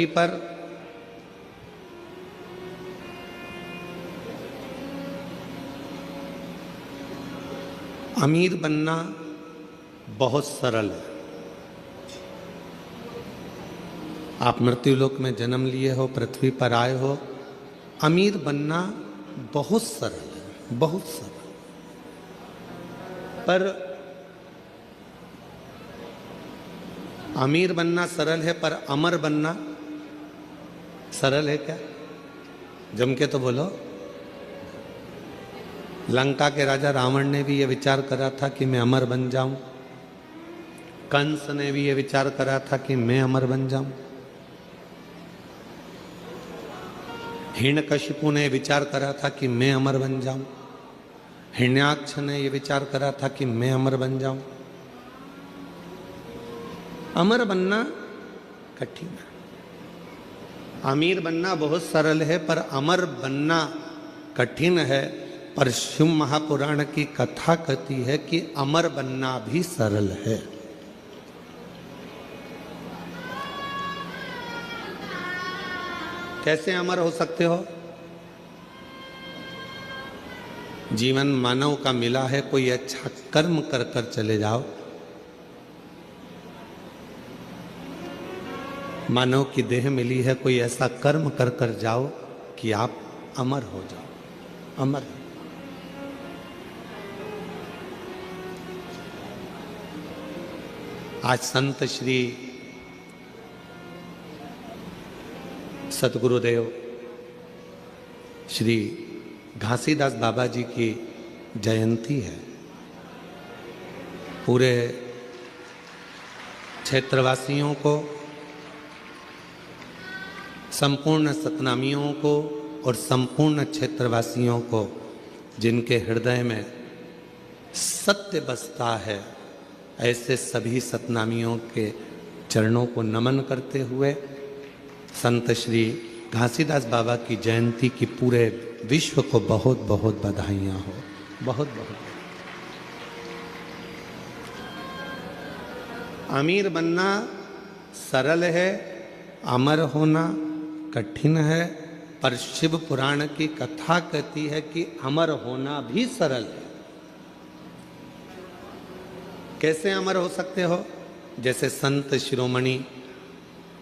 पर अमीर बनना बहुत सरल है। आप मृत्युलोक में जन्म लिए हो, पृथ्वी पर आए हो, अमीर बनना बहुत सरल है, बहुत सरल। पर अमीर बनना सरल है, पर अमर बनना सरल है क्या? जम के तो बोलो। लंका के राजा रावण ने भी ये विचार करा था कि मैं अमर बन जाऊं। कंस ने भी ये विचार करा था कि मैं अमर बन जाऊं। हिरण्यकशिपु ने विचार करा था कि मैं अमर बन जाऊं। हिरण्याक्ष ने यह विचार करा था कि मैं अमर बन जाऊं। अमर बनना कठिन है। अमीर बनना बहुत सरल है, पर अमर बनना कठिन है। पर शिव महापुराण की कथा कहती है कि अमर बनना भी सरल है। कैसे अमर हो सकते हो? जीवन मानव का मिला है, कोई अच्छा कर्म कर कर चले जाओ। मानव की देह मिली है, कोई ऐसा कर्म कर कर जाओ कि आप अमर हो जाओ। अमर। आज संत श्री सतगुरुदेव श्री घासीदास बाबा जी की जयंती है। पूरे क्षेत्रवासियों को, संपूर्ण सतनामियों को और संपूर्ण क्षेत्रवासियों को, जिनके हृदय में सत्य बसता है, ऐसे सभी सतनामियों के चरणों को नमन करते हुए संत श्री घासीदास बाबा की जयंती की पूरे विश्व को बहुत बहुत बधाइयाँ हो। बहुत बहुत। अमीर बनना सरल है, अमर होना कठिन है। पर शिव पुराण की कथा कहती है कि अमर होना भी सरल है। कैसे अमर हो सकते हो? जैसे संत शिरोमणि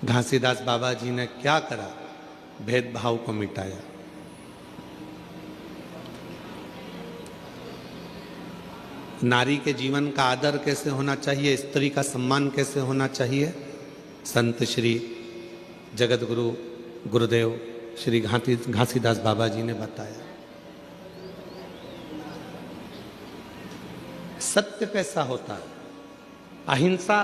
घासीदास बाबा जी ने क्या करा? भेदभाव को मिटाया। नारी के जीवन का आदर कैसे होना चाहिए, स्त्री का सम्मान कैसे होना चाहिए, संत श्री जगत गुरु गुरुदेव श्री घासीदास बाबा जी ने बताया। सत्य कैसा होता है, अहिंसा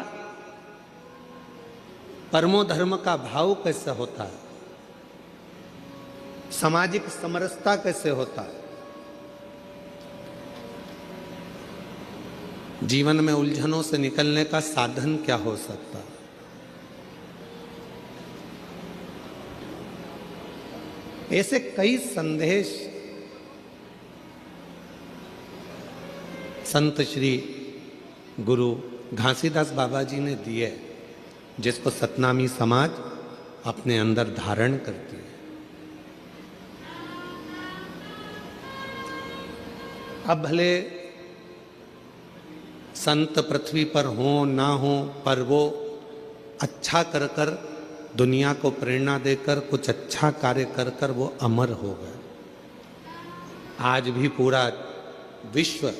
परमो धर्म का भाव कैसे होता है, सामाजिक समरसता कैसे होता है, जीवन में उलझनों से निकलने का साधन क्या हो सकता है। ऐसे कई संदेश संत श्री गुरु घासीदास बाबा जी ने दिए, जिसको सतनामी समाज अपने अंदर धारण करती है। अब भले संत पृथ्वी पर हो ना हो, पर वो अच्छा कर कर, दुनिया को प्रेरणा देकर, कुछ अच्छा कार्य कर कर वो अमर हो गए। आज भी पूरा विश्व,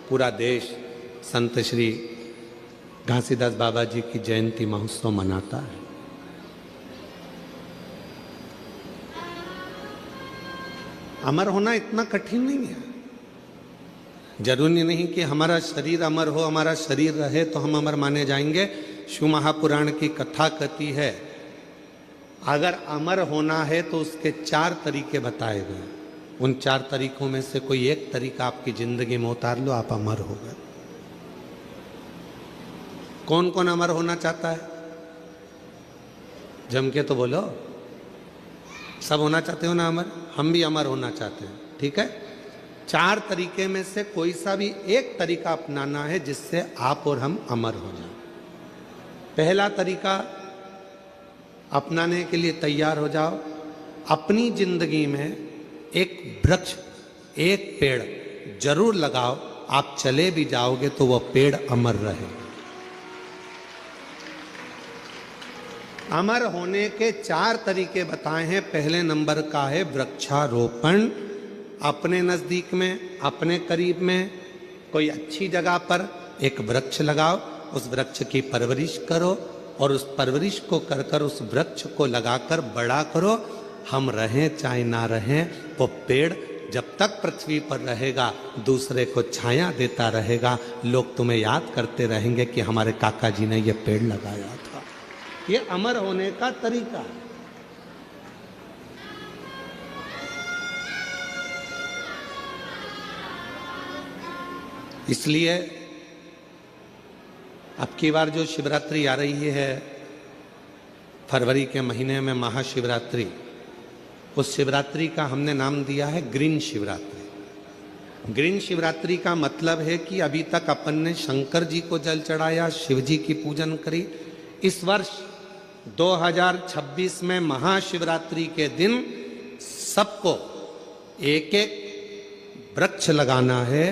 पूरा देश संत श्री घासीदास बाबा जी की जयंती महोत्सव मनाता है। अमर होना इतना कठिन नहीं है। जरूरी नहीं कि हमारा शरीर अमर हो, हमारा शरीर रहे तो हम अमर माने जाएंगे। शिव महापुराण की कथा कहती है, अगर अमर होना है तो उसके 4 तरीके बताए गए। उन 4 तरीकों में से कोई एक तरीका आपकी जिंदगी में उतार लो, आप अमर हो गए। कौन कौन अमर होना चाहता है? जम के तो बोलो। सब होना चाहते हो ना अमर? हम भी अमर होना चाहते हैं, ठीक है। 4 तरीके में से कोई सा भी एक तरीका अपनाना है जिससे आप और हम अमर हो जाएं। पहला तरीका, अपनाने के लिए तैयार हो जाओ। अपनी जिंदगी में एक वृक्ष, एक पेड़ जरूर लगाओ। आप चले भी जाओगे तो वह पेड़ अमर रहे। अमर होने के 4 तरीके बताए हैं। पहले नंबर का है वृक्षारोपण। अपने नजदीक में, अपने करीब में कोई अच्छी जगह पर एक वृक्ष लगाओ, उस वृक्ष की परवरिश करो और उस परवरिश को कर कर उस वृक्ष को लगाकर बड़ा करो। हम रहें चाहे ना रहें, वो पेड़ जब तक पृथ्वी पर रहेगा दूसरे को छाया देता रहेगा। लोग तुम्हें याद करते रहेंगे कि हमारे काका जी ने ये पेड़ लगाया था। ये अमर होने का तरीका है। इसलिए अब की बार जो शिवरात्रि आ रही है, फरवरी के महीने में महाशिवरात्रि, उस शिवरात्रि का हमने नाम दिया है ग्रीन शिवरात्रि। ग्रीन शिवरात्रि का मतलब है कि अभी तक अपन ने शंकर जी को जल चढ़ाया, शिव जी की पूजन करी। इस वर्ष 2026 में महाशिवरात्रि के दिन सबको एक एक वृक्ष लगाना है,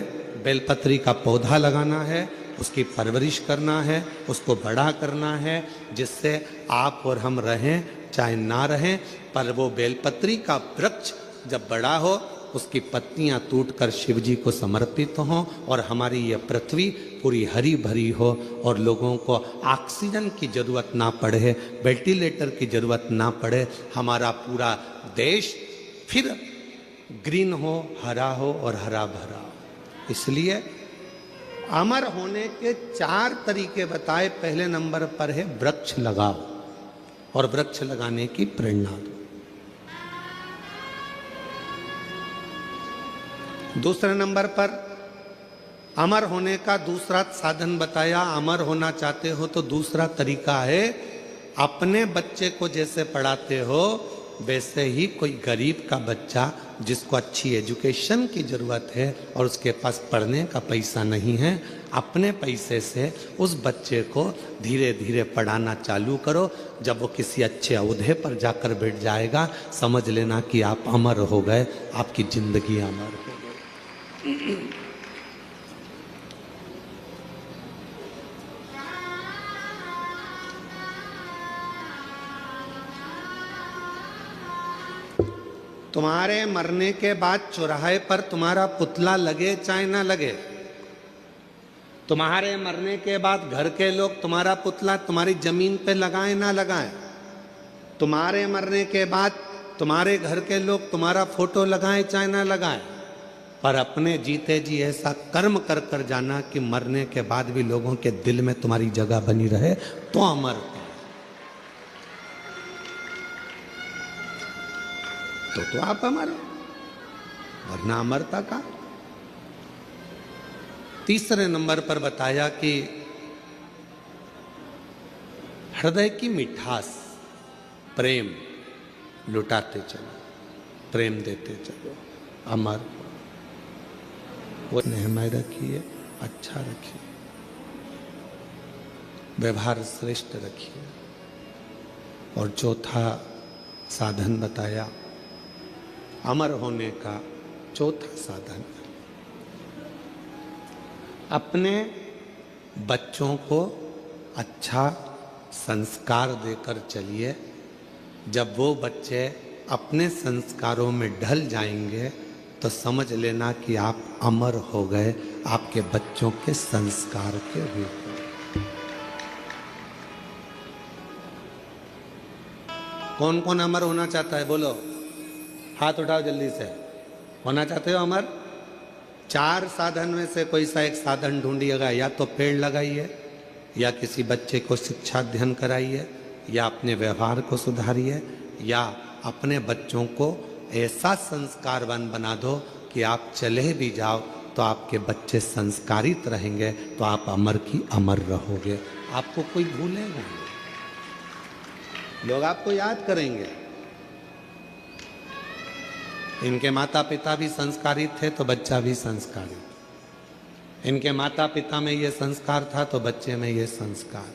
बेलपत्री का पौधा लगाना है, उसकी परवरिश करना है, उसको बड़ा करना है, जिससे आप और हम रहें चाहे ना रहें, पर वो बेलपत्री का वृक्ष जब बड़ा हो, उसकी पत्तियां टूटकर शिव जी को समर्पित हों और हमारी ये पृथ्वी पूरी हरी भरी हो और लोगों को ऑक्सीजन की जरूरत ना पड़े, वेंटिलेटर की जरूरत ना पड़े, हमारा पूरा देश फिर ग्रीन हो, हरा हो और हरा भरा। इसलिए अमर होने के 4 तरीके बताए। पहले नंबर पर है वृक्ष लगाओ और वृक्ष लगाने की प्रेरणा दो। दूसरे नंबर पर अमर होने का दूसरा साधन बताया। अमर होना चाहते हो तो दूसरा तरीका है, अपने बच्चे को जैसे पढ़ाते हो वैसे ही कोई गरीब का बच्चा जिसको अच्छी एजुकेशन की ज़रूरत है और उसके पास पढ़ने का पैसा नहीं है, अपने पैसे से उस बच्चे को धीरे धीरे पढ़ाना चालू करो। जब वो किसी अच्छे ओहदे पर जाकर बैठ जाएगा, समझ लेना कि आप अमर हो गए, आपकी जिंदगी अमर हो गई। तुम्हारे मरने के बाद चौराहे पर तुम्हारा पुतला लगे चाहे ना लगे, तुम्हारे मरने के बाद घर के लोग तुम्हारा पुतला तुम्हारी जमीन पे लगाएं ना लगाएं, तुम्हारे मरने के बाद तुम्हारे घर के लोग तुम्हारा फोटो लगाएं चाहे ना लगाएं, पर अपने जीते जी ऐसा कर्म कर कर जाना कि मरने के बाद भी लोगों के दिल में तुम्हारी जगह बनी रहे, तो अमर तो आप अमर, वरना अमरता का। तीसरे नंबर पर बताया कि हृदय की मिठास, प्रेम लुटाते चलो, प्रेम देते चलो, अमर वो स्नेहमय रखिए, अच्छा रखिए, व्यवहार श्रेष्ठ रखिए। और चौथा साधन बताया अमर होने का, चौथा साधन अपने बच्चों को अच्छा संस्कार देकर चलिए। जब वो बच्चे अपने संस्कारों में ढल जाएंगे तो समझ लेना कि आप अमर हो गए, आपके बच्चों के संस्कार के रूप में। कौन कौन अमर होना चाहता है? बोलो, हाथ उठाओ जल्दी से। होना चाहते हो अमर? 4 साधन में से कोई सा एक साधन ढूंढिएगा। या तो पेड़ लगाइए, या किसी बच्चे को शिक्षा अध्ययन कराइए, या अपने व्यवहार को सुधारिए, या अपने बच्चों को ऐसा संस्कारवान बना दो कि आप चले भी जाओ तो आपके बच्चे संस्कारित रहेंगे, तो आप अमर की अमर रहोगे। आपको कोई भूलेगा, लोग आपको याद करेंगे। इनके माता पिता भी संस्कारित थे तो बच्चा भी संस्कारित, इनके माता पिता में ये संस्कार था तो बच्चे में ये संस्कार,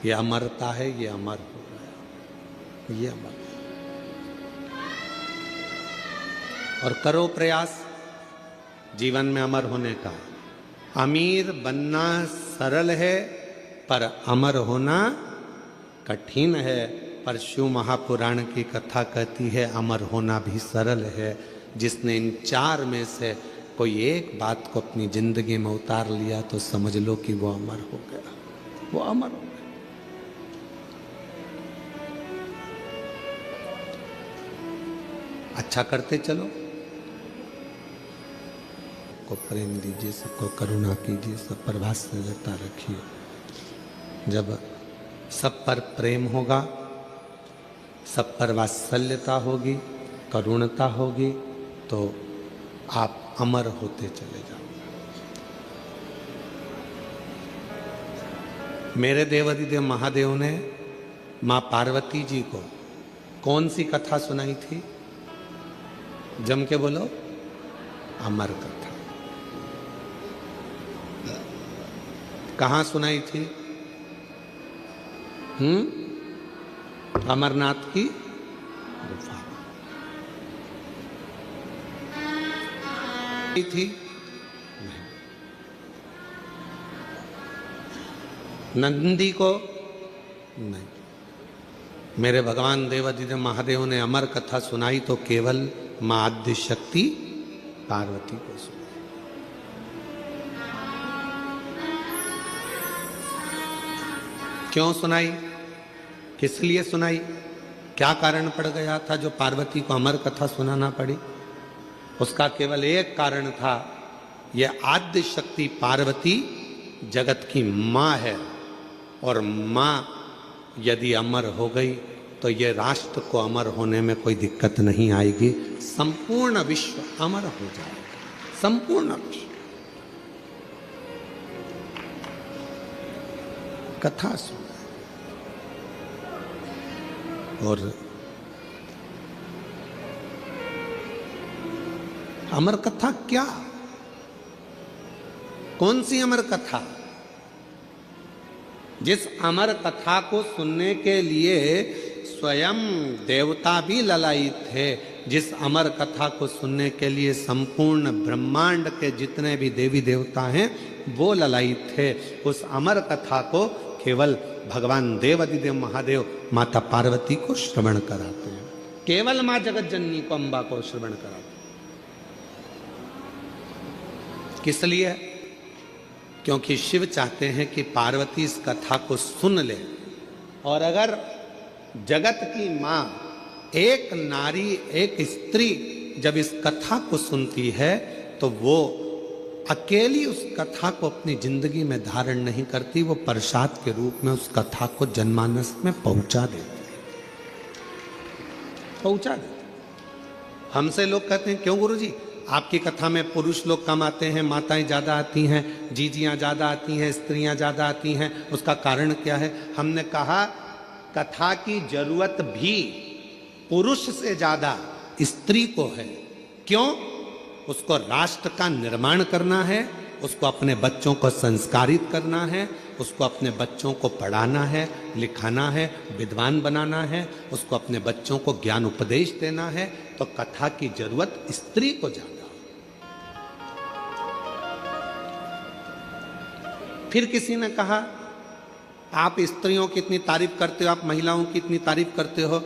ये अमरता है, ये अमर हो गया। ये अमर। और करो प्रयास जीवन में अमर होने का। अमीर बनना सरल है पर अमर होना कठिन है। पर शिव महापुराण की कथा कहती है अमर होना भी सरल है। जिसने इन चार में से कोई एक बात को अपनी जिंदगी में उतार लिया तो समझ लो कि वो अमर हो गया, वो अमर हो गया। अच्छा करते चलो, सबको प्रेम दीजिए, सबको करुणा कीजिए, सब पर वात्सल्यता रखिए। जब सब पर प्रेम होगा, सब पर वात्सल्यता होगी, करुणता होगी, तो आप अमर होते चले जाओ। मेरे देवाधिदेव महादेव ने मां पार्वती जी को कौन सी कथा सुनाई थी? जम के बोलो, अमर कथा। कहां सुनाई थी? अमरनाथ की गुफा थी। नंदी को नहीं। मेरे भगवान देवाधिदेव महादेव ने अमर कथा सुनाई तो केवल मां आद्य शक्ति पार्वती को सुनाई। क्यों सुनाई? किस लिए सुनाई? क्या कारण पड़ गया था जो पार्वती को अमर कथा सुनाना पड़ी? उसका केवल एक कारण था, यह आद्य शक्ति पार्वती जगत की मां है, और मां यदि अमर हो गई तो ये राष्ट्र को अमर होने में कोई दिक्कत नहीं आएगी। संपूर्ण विश्व अमर हो जाएगा, संपूर्ण विश्व। कथा सुन। और अमर कथा क्या? कौन सी अमर कथा? जिस अमर कथा को सुनने के लिए स्वयं देवता भी ललायित थे, जिस अमर कथा को सुनने के लिए संपूर्ण ब्रह्मांड के जितने भी देवी देवता हैं वो ललायित थे, उस अमर कथा को केवल भगवान देवाधिदेव महादेव माता पार्वती को श्रवण कराते हैं। केवल मां जगत जननी को, अंबा को श्रवण कराते हैं। किस लिए? क्योंकि शिव चाहते हैं कि पार्वती इस कथा को सुन ले, और अगर जगत की मां एक नारी, एक स्त्री जब इस कथा को सुनती है तो वो अकेली उस कथा को अपनी जिंदगी में धारण नहीं करती, वो प्रसाद के रूप में उस कथा को जनमानस में पहुंचा देती है, पहुंचा देती। हमसे लोग कहते हैं क्यों गुरुजी आपकी कथा में पुरुष लोग कम आते हैं, माताएं ज्यादा आती हैं, जीजियां ज्यादा आती हैं, स्त्रियां ज्यादा आती हैं, उसका कारण क्या है? हमने कहा कथा की जरूरत भी पुरुष से ज्यादा स्त्री को है। क्यों? उसको राष्ट्र का निर्माण करना है, उसको अपने बच्चों को संस्कारित करना है, उसको अपने बच्चों को पढ़ाना है, लिखाना है, विद्वान बनाना है, उसको अपने बच्चों को ज्ञान उपदेश देना है। तो कथा की जरूरत स्त्री को ज्यादा। फिर किसी ने कहा आप स्त्रियों की इतनी तारीफ करते हो, आप महिलाओं की इतनी तारीफ करते हो,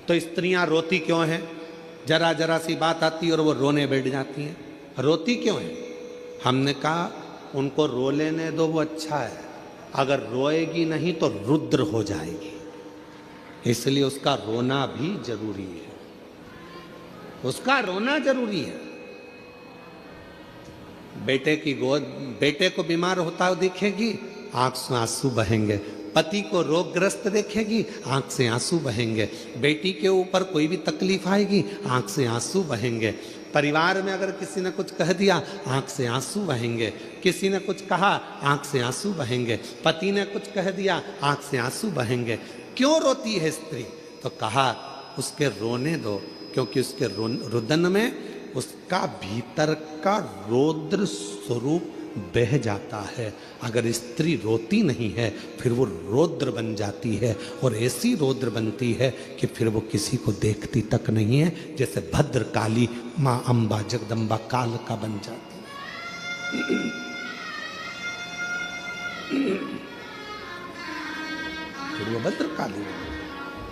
तो स्त्रियां रोती क्यों हैं? जरा जरा सी बात आती है और वो रोने बैठ जाती हैं, रोती क्यों है? हमने कहा उनको रो लेने दो, वो अच्छा है। अगर रोएगी नहीं तो रुद्र हो जाएगी, इसलिए उसका रोना भी जरूरी है, उसका रोना जरूरी है। बेटे की गोद, बेटे को बीमार होता हुआ देखेगी, आंख से आंसू बहेंगे। पति को रोगग्रस्त देखेगी, आंख से आंसू बहेंगे। बेटी के ऊपर कोई भी तकलीफ आएगी, आंख से आंसू बहेंगे। परिवार में अगर किसी ने कुछ कह दिया, आंख से आंसू बहेंगे। किसी ने कुछ कहा, आंख से आंसू बहेंगे। पति ने कुछ कह दिया, आंख से आंसू बहेंगे। क्यों रोती है स्त्री? तो कहा उसके रोने दो, क्योंकि उसके रुदन में उसका भीतर का रौद्र स्वरूप बह जाता है। अगर स्त्री रोती नहीं है फिर वो रौद्र बन जाती है, और ऐसी रौद्र बनती है कि फिर वो किसी को देखती तक नहीं है, जैसे भद्र काली माँ अम्बा जगदम्बा काल का बन जाती है। फिर वो भद्र काली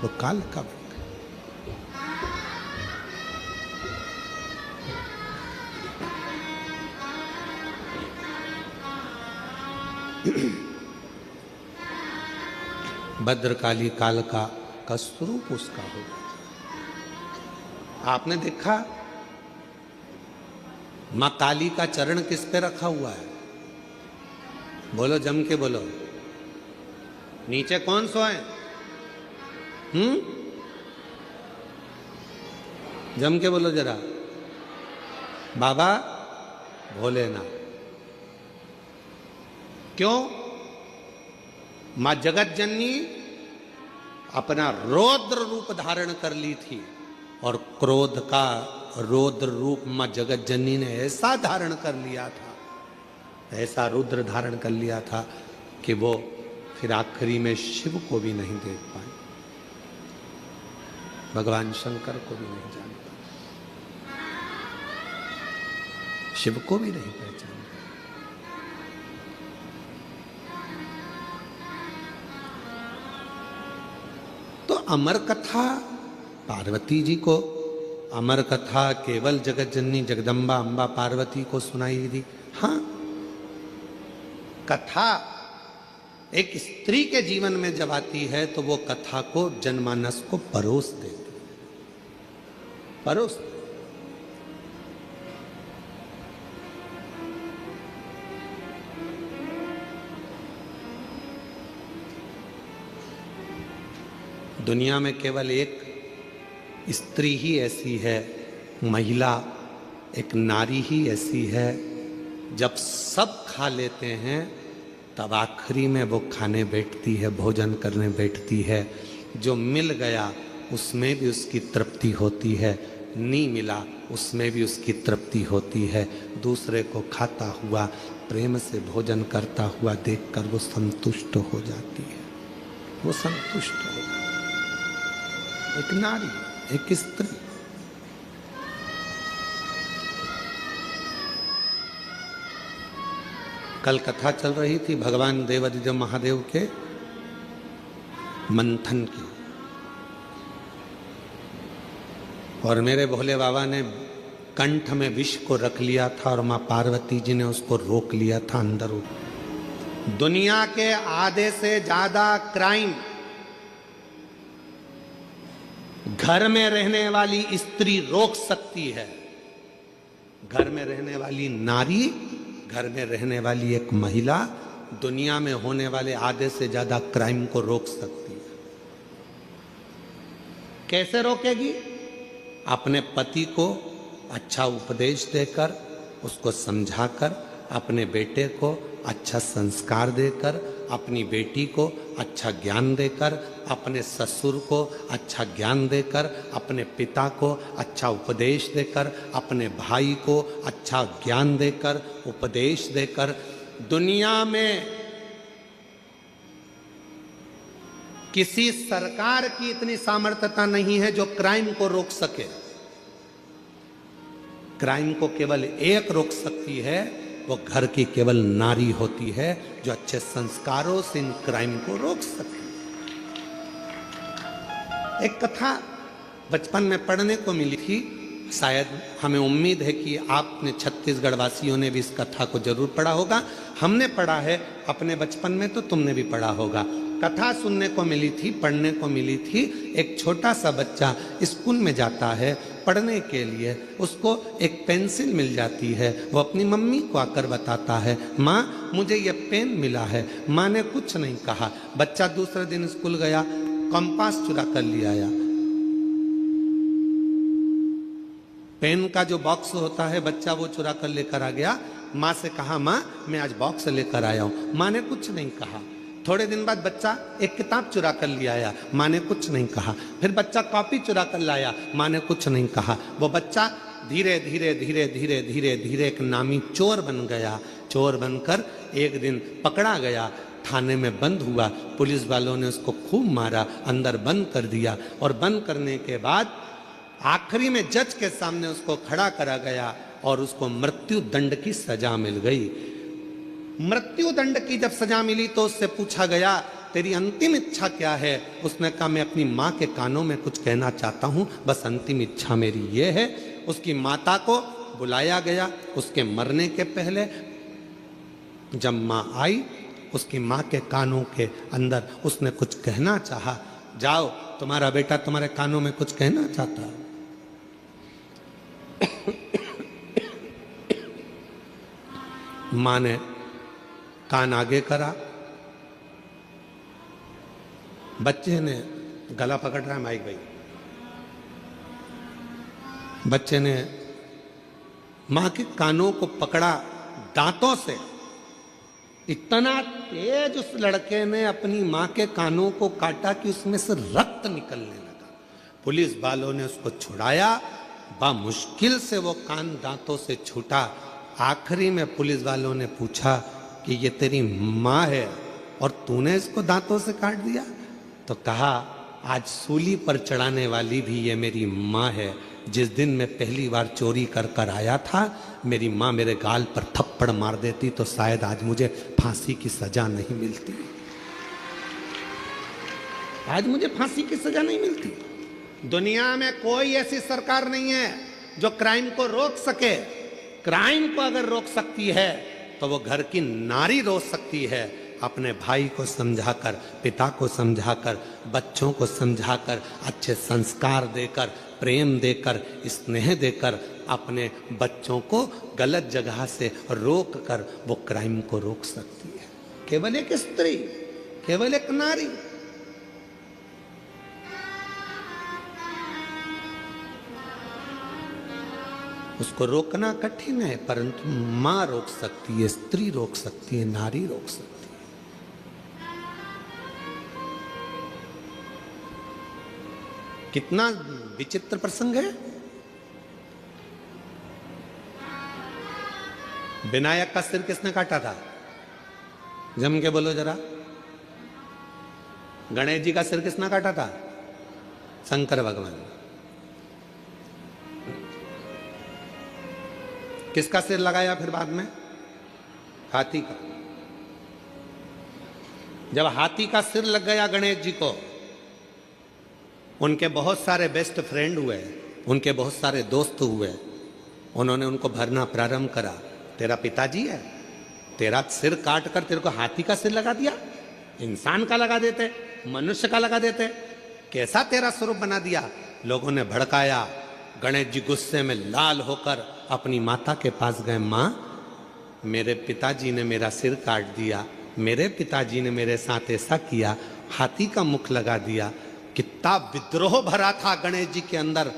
वो काल का बन। भद्रकाली काल का स्वरूप उसका होगा। आपने देखा मां काली का चरण किस पे रखा हुआ है? बोलो, जम के बोलो। नीचे कौन सोए? जम के बोलो जरा। बाबा भोलेनाथ। क्यों? मां जगत जननी अपना रौद्र रूप धारण कर ली थी, और क्रोध का रौद्र रूप मां जगत जननी ने ऐसा धारण कर लिया था, ऐसा रुद्र धारण कर लिया था कि वो फिर आखिरी में शिव को भी नहीं देख पाए, भगवान शंकर को भी नहीं जान पाए, शिव को भी नहीं पहचान। तो अमर कथा पार्वती जी को, अमर कथा केवल जगत जननी जगदम्बा अम्बा पार्वती को सुनाई दी। हाँ, कथा एक स्त्री के जीवन में जब आती है तो वो कथा को जनमानस को परोस देती, परोस। दुनिया में केवल एक स्त्री ही ऐसी है, महिला, एक नारी ही ऐसी है, जब सब खा लेते हैं तब आखिरी में वो खाने बैठती है, भोजन करने बैठती है। जो मिल गया उसमें भी उसकी तृप्ति होती है, नहीं मिला उसमें भी उसकी तृप्ति होती है। दूसरे को खाता हुआ, प्रेम से भोजन करता हुआ देखकर वो संतुष्ट हो जाती है, वो संतुष्ट हो जाती है। एक नारी, एक स्त्री। कल कथा चल रही थी भगवान देवादिदेव महादेव के मंथन की, और मेरे भोले बाबा ने कंठ में विष को रख लिया था और मां पार्वती जी ने उसको रोक लिया था अंदर। दुनिया के आधे से ज्यादा क्राइम घर में रहने वाली स्त्री रोक सकती है, घर में रहने वाली नारी, घर में रहने वाली एक महिला दुनिया में होने वाले आधे से ज्यादा क्राइम को रोक सकती है। कैसे रोकेगी? अपने पति को अच्छा उपदेश देकर, उसको समझाकर, अपने बेटे को अच्छा संस्कार देकर, अपनी बेटी को अच्छा ज्ञान देकर, अपने ससुर को अच्छा ज्ञान देकर, अपने पिता को अच्छा उपदेश देकर, अपने भाई को अच्छा ज्ञान देकर, उपदेश देकर। दुनिया में किसी सरकार की इतनी सामर्थ्यता नहीं है जो क्राइम को रोक सके। क्राइम को केवल एक रोक सकती है, वो घर की केवल नारी होती है जो अच्छे संस्कारों से इन क्राइम को रोक सके। एक कथा बचपन में पढ़ने को मिली थी, शायद हमें उम्मीद है कि आपने छत्तीसगढ़ वासियों ने भी इस कथा को जरूर पढ़ा होगा। हमने पढ़ा है अपने बचपन में, तो तुमने भी पढ़ा होगा। कथा सुनने को मिली थी, पढ़ने को मिली थी। एक छोटा सा बच्चा स्कूल में जाता है पढ़ने के लिए, उसको एक पेंसिल मिल जाती है। वो अपनी मम्मी को आकर बताता है, माँ मुझे ये पेन मिला है। माँ ने कुछ नहीं कहा। बच्चा दूसरे दिन स्कूल गया, कंपास चुरा कर ले आया। पेन का जो बॉक्स होता है बच्चा वो चुरा कर लेकर आ गया। माँ से कहा, माँ मैं आज बॉक्स लेकर आया हूँ। माँ ने कुछ नहीं कहा। थोड़े दिन बाद बच्चा एक किताब चुरा कर ले आया, माँ ने कुछ नहीं कहा। फिर बच्चा कॉपी चुरा कर लाया, माँ ने कुछ नहीं कहा। वो बच्चा धीरे धीरे धीरे धीरे धीरे धीरे एक नामी चोर बन गया। चोर बनकर एक दिन पकड़ा गया, थाने में बंद हुआ। पुलिस वालों ने उसको खूब मारा, अंदर बंद कर दिया। और बंद करने के बाद आखिरी में जज के सामने उसको खड़ा करा गया और उसको मृत्यु दंड की सजा मिल गई। मृत्यु दंड की जब सजा मिली तो उससे पूछा गया, तेरी अंतिम इच्छा क्या है? उसने कहा, मैं अपनी माँ के कानों में कुछ कहना चाहता हूँ, बस अंतिम इच्छा मेरी ये है। उसकी माता को बुलाया गया। उसके मरने के पहले जब माँ आई, उसकी माँ के कानों के अंदर उसने कुछ कहना चाहा। जाओ, तुम्हारा बेटा तुम्हारे कानों में कुछ कहना चाहता है। माँ ने कान आगे करा। बच्चे ने गला पकड़ रहा है माइक भाई। बच्चे ने मां के कानों को पकड़ा दांतों से। इतना तेज उस लड़के ने अपनी मां के कानों को काटा कि उसमें से रक्त निकलने लगा। पुलिस वालों ने उसको छुड़ाया। मुश्किल से वो कान दांतों से छूटा। आखिरी में पुलिस वालों ने पूछा कि ये तेरी मां है और तूने इसको दांतों से काट दिया? तो कहा, आज सूली पर चढ़ाने वाली भी ये मेरी माँ है। जिस दिन मैं पहली बार चोरी कर कर आया था, मेरी माँ मेरे गाल पर थप्पड़ मार देती तो शायद आज मुझे फांसी की सजा नहीं मिलती। आज मुझे फांसी की सजा नहीं मिलती। दुनिया में कोई ऐसी सरकार नहीं है जो क्राइम को रोक सके। क्राइम को अगर रोक सकती है तो वो घर की नारी रोक सकती है। अपने भाई को समझाकर, पिता को समझाकर, बच्चों को समझाकर, अच्छे संस्कार देकर, प्रेम देकर, स्नेह देकर अपने बच्चों को गलत जगह से रोक कर वो क्राइम को रोक सकती है। केवल एक स्त्री, केवल एक नारी। उसको रोकना कठिन है, परंतु मां रोक सकती है, स्त्री रोक सकती है, नारी रोक सकती है। कितना विचित्र प्रसंग है। विनायक का सिर किसने काटा था? जम के बोलो जरा। गणेश जी का सिर किसने काटा था? शंकर भगवान। किसका सिर लगाया फिर बाद में? हाथी का। जब हाथी का सिर लग गया गणेश जी को, उनके बहुत सारे बेस्ट फ्रेंड हुए, उनके बहुत सारे दोस्त हुए। उन्होंने उनको भरना प्रारंभ करा। तेरा पिताजी है, तेरा सिर काट कर तेरे को हाथी का सिर लगा दिया। इंसान का लगा देते, मनुष्य का लगा देते, कैसा तेरा स्वरूप बना दिया। लोगों ने भड़काया। गणेश जी गुस्से में लाल होकर अपनी माता के पास गए। माँ, मेरे पिताजी ने मेरा सिर काट दिया, मेरे पिताजी ने मेरे साथ ऐसा किया, हाथी का मुख लगा दिया। कितना विद्रोह भरा था गणेश जी के अंदर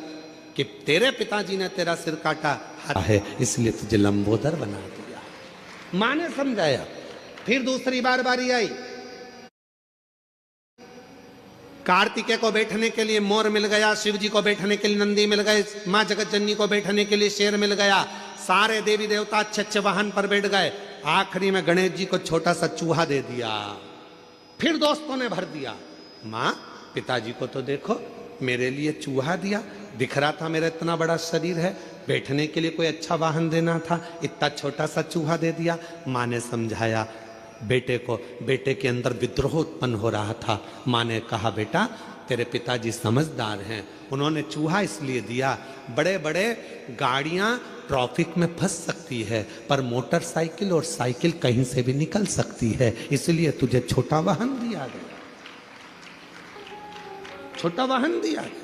कि तेरे पिताजी ने तेरा सिर काटा है, इसलिए तुझे लंबोदर बना दिया। मां ने समझाया। फिर दूसरी बार बारी आई। कार्तिकेय को बैठने के लिए मोर मिल गया, शिव जी को बैठने के लिए नंदी मिल गए, मां जगत जननी को बैठने के लिए शेर मिल गया। सारे देवी देवता अच्छे अच्छे वाहन पर बैठ गए। आखिरी में गणेश जी को छोटा सा चूहा दे दिया। फिर दोस्तों ने भर दिया। मां, पिताजी को तो देखो, मेरे लिए चूहा दिया, दिख रहा था मेरा इतना बड़ा शरीर है, बैठने के लिए कोई अच्छा वाहन देना था, इतना छोटा सा चूहा दे दिया। माँ ने समझाया बेटे को। बेटे के अंदर विद्रोह उत्पन्न हो रहा था। माँ ने कहा, बेटा तेरे पिताजी समझदार हैं, उन्होंने चूहा इसलिए दिया। बड़े बड़े गाड़ियाँ ट्रैफिक में फंस सकती है, पर मोटरसाइकिल और साइकिल कहीं से भी निकल सकती है, इसलिए तुझे छोटा वाहन दिया गया, छोटा वाहन दिया गया।